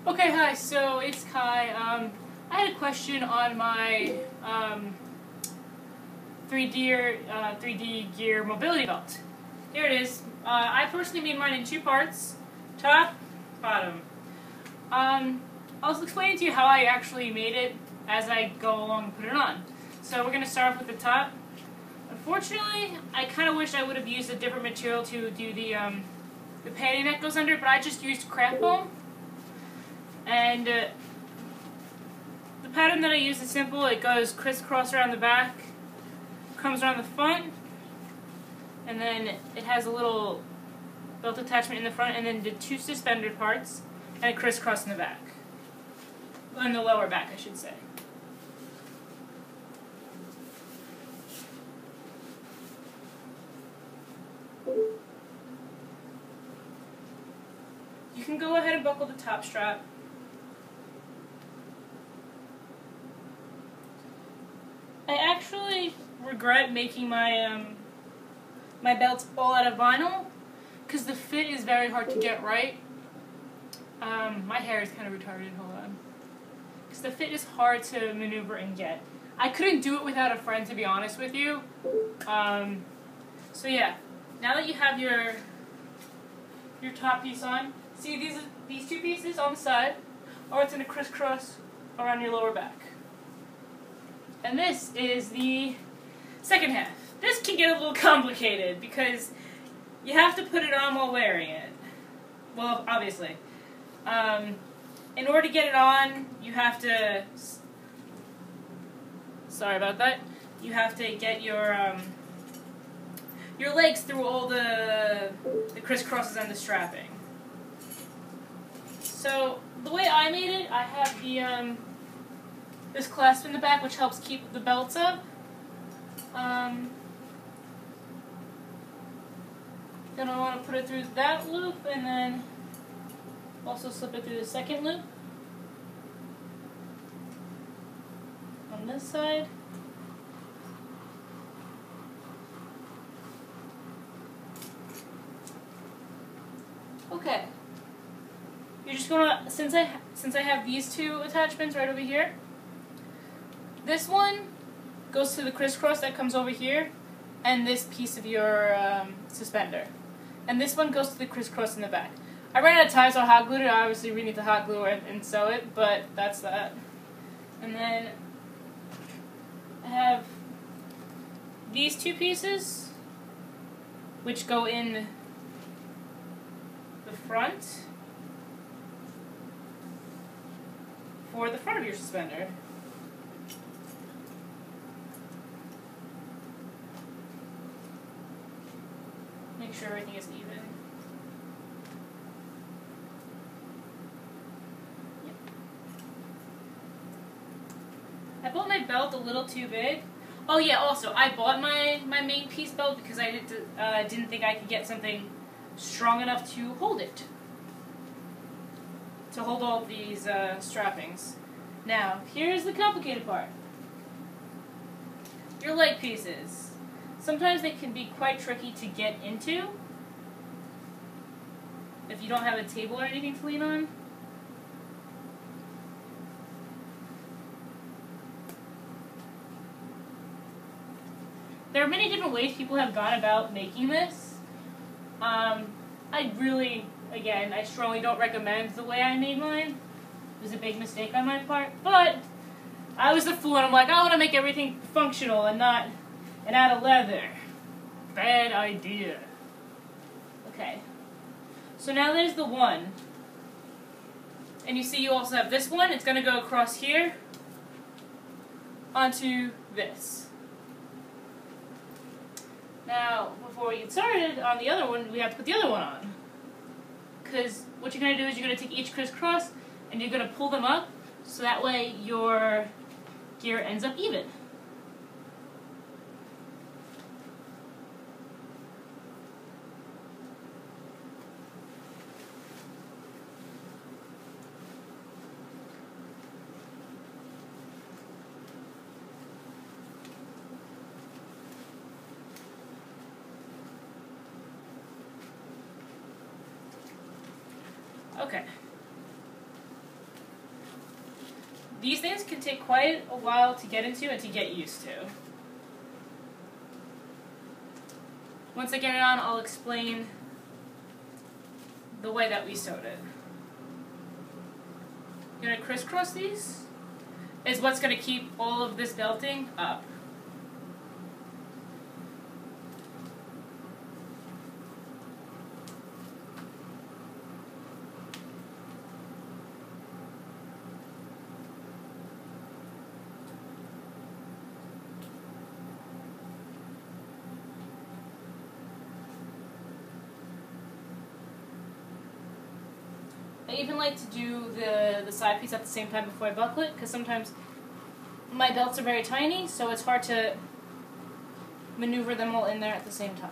Okay, hi, so it's Kai. I had a question on my 3D gear mobility belt. Here it is. I personally made mine in two parts, top, bottom. I'll explain to you how I actually made it as I go along and put it on. So we're going to start off with the top. Unfortunately, I kind of wish I would have used a different material to do the padding that goes under, but I just used craft foam. And the pattern that I use is simple. It goes crisscross around the back, comes around the front, and then it has a little belt attachment in the front, and then the two suspender parts, and it crisscross in the back. In the lower back, I should say. You can go ahead and buckle the top strap. I actually regret making my my belts all out of vinyl because the fit is very hard to get right. My hair is kind of retarded, hold on. Because the fit is hard to maneuver and get. I couldn't do it without a friend, to be honest with you. So yeah, now that you have your top piece on, see these two pieces on the side, or it's going to crisscross around your lower back. And this is the second half. This can get a little complicated because you have to put it on while wearing it. Well, obviously. In order to get it on, you have to... Sorry about that. You have to get your legs through all the crisscrosses and the strapping. So, the way I made it, I have the... this clasp in the back, which helps keep the belts up. Then I want to put it through that loop, and then also slip it through the second loop on this side. Okay. You're just gonna, since I have these two attachments right over here. This one goes to the crisscross that comes over here, and this piece of your suspender. And this one goes to the crisscross in the back. I ran out of time, so I hot glued it. Obviously, we need to hot glue it and sew it, but that's that. And then I have these two pieces, which go in the front for the front of your suspender. Make sure everything is even. Yep. I bought my belt a little too big. Oh yeah, also, I bought my main piece belt because I didn't think I could get something strong enough to hold it. To hold all these strappings. Now, here's the complicated part. Your leg pieces. Sometimes they can be quite tricky to get into if you don't have a table or anything to lean on. There are many different ways people have gone about making this. I really, again, I strongly don't recommend the way I made mine. It was a big mistake on my part, but I was the fool and I'm like, I want to make everything functional and not... and out of leather. Bad idea. Okay. So now there's the one. And you see you also have this one. It's going to go across here onto this. Now, before we get started on the other one, we have to put the other one on. Because what you're going to do is you're going to take each crisscross and you're going to pull them up so that way your gear ends up even. Okay. these things can take quite a while to get into and to get used to. Once I get it on, I'll explain the way that we sewed it. You're going to crisscross these. Is what's going to keep all of this belting up. I even like to do the side piece at the same time before I buckle it, because sometimes my belts are very tiny, so it's hard to maneuver them all in there at the same time.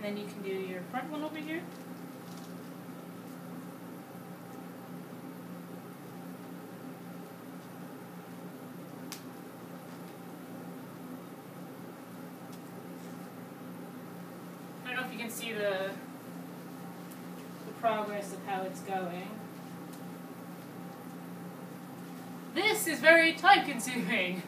And then you can do your front one over here. I don't know if you can see the progress of how it's going. This is very time consuming.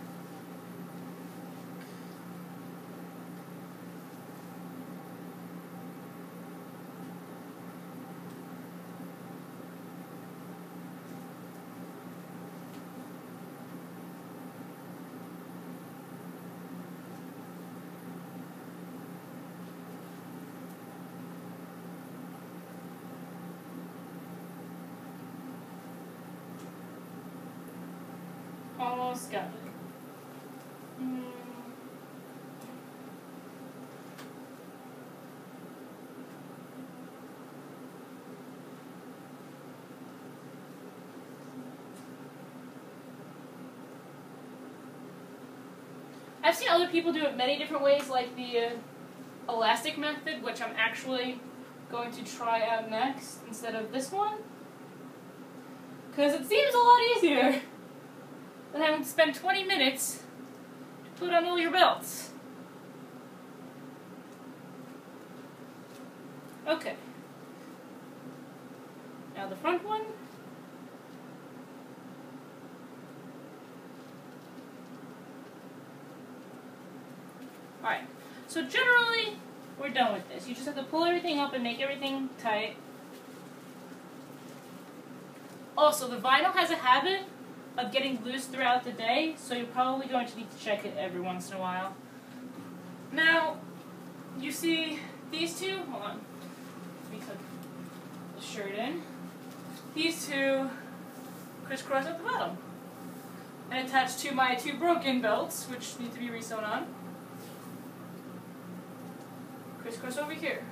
Almost got it. I've seen other people do it many different ways, like the elastic method, which I'm actually going to try out next instead of this one, because it seems a lot easier than having to spend 20 minutes to put on all your belts. Okay. Now the front one. Alright, so generally, we're done with this. You just have to pull everything up and make everything tight. Also, the vinyl has a habit of getting loose throughout the day, so you're probably going to need to check it every once in a while. Now, you see these two? Hold on. Let me tuck the shirt in. These two crisscross at the bottom and attach to my two broken belts, which need to be resewn on. Crisscross over here.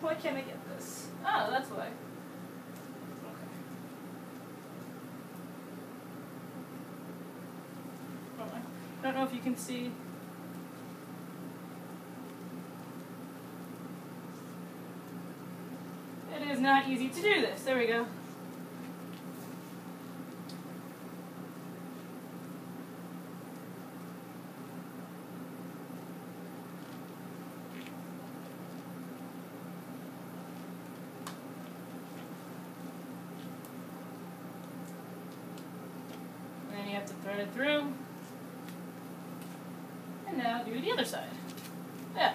Why can't I get this? Oh, that's why. Okay. Hold on. I don't know if you can see. It is not easy to do this. There we go. And you have to thread it through. And now do the other side. Yeah.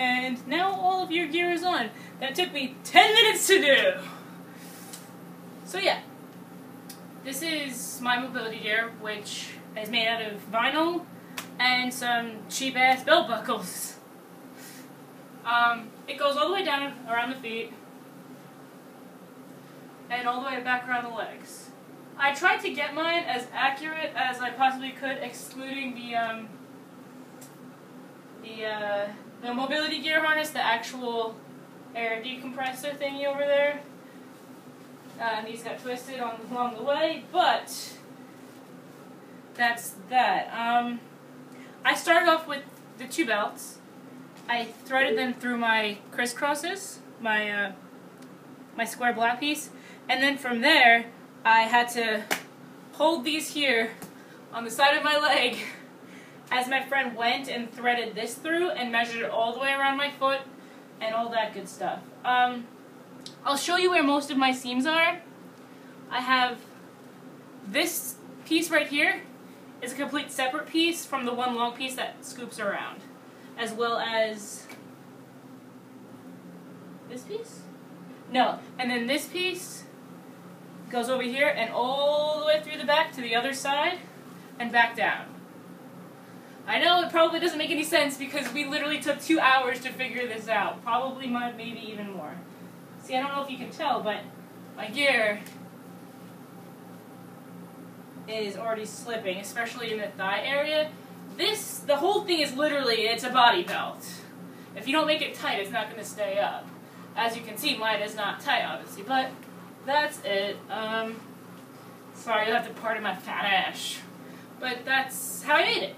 And now all of your gear is on. That took me 10 minutes to do! So yeah. This is my mobility gear, which is made out of vinyl and some cheap-ass belt buckles. It goes all the way down around the feet and all the way back around the legs. I tried to get mine as accurate as I possibly could, excluding the mobility gear harness, the actual air decompressor thingy over there. These got twisted along the way, but that's that. I started off with the 2 belts. I threaded them through my crisscrosses, my square black piece, and then from there I had to hold these here on the side of my leg as my friend went and threaded this through and measured it all the way around my foot and all that good stuff. I'll show you where most of my seams are. I have this piece right here is a complete separate piece from the one long piece that scoops around, as well as this piece? No, and then this piece goes over here and all the way through the back to the other side and back down. I know it probably doesn't make any sense because we literally took 2 hours to figure this out. Probably maybe even more. See, I don't know if you can tell, but my gear is already slipping, especially in the thigh area. The whole thing is literally, it's a body belt. If you don't make it tight, it's not going to stay up. As you can see, mine is not tight, obviously, but that's it. Sorry, you'll have to pardon my fat ass. But that's how I made it.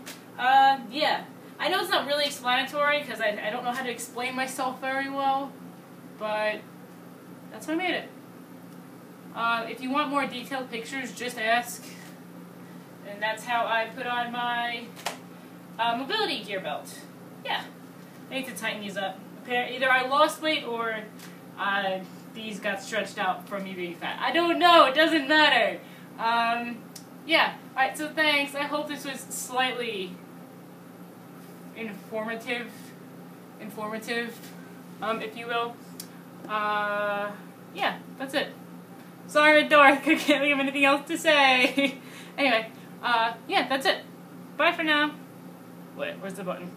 Yeah. I know it's not really explanatory, because I don't know how to explain myself very well, but that's how I made it. If you want more detailed pictures, just ask. And that's how I put on my mobility gear belt. Yeah. I need to tighten these up. Either I lost weight or these got stretched out from me being fat. I don't know. It doesn't matter. Yeah. Alright, so thanks. I hope this was slightly informative, if you will. Yeah, that's it. Sorry, dork. I can't think of anything else to say. Anyway, yeah, that's it. Bye for now. Wait, where's the button?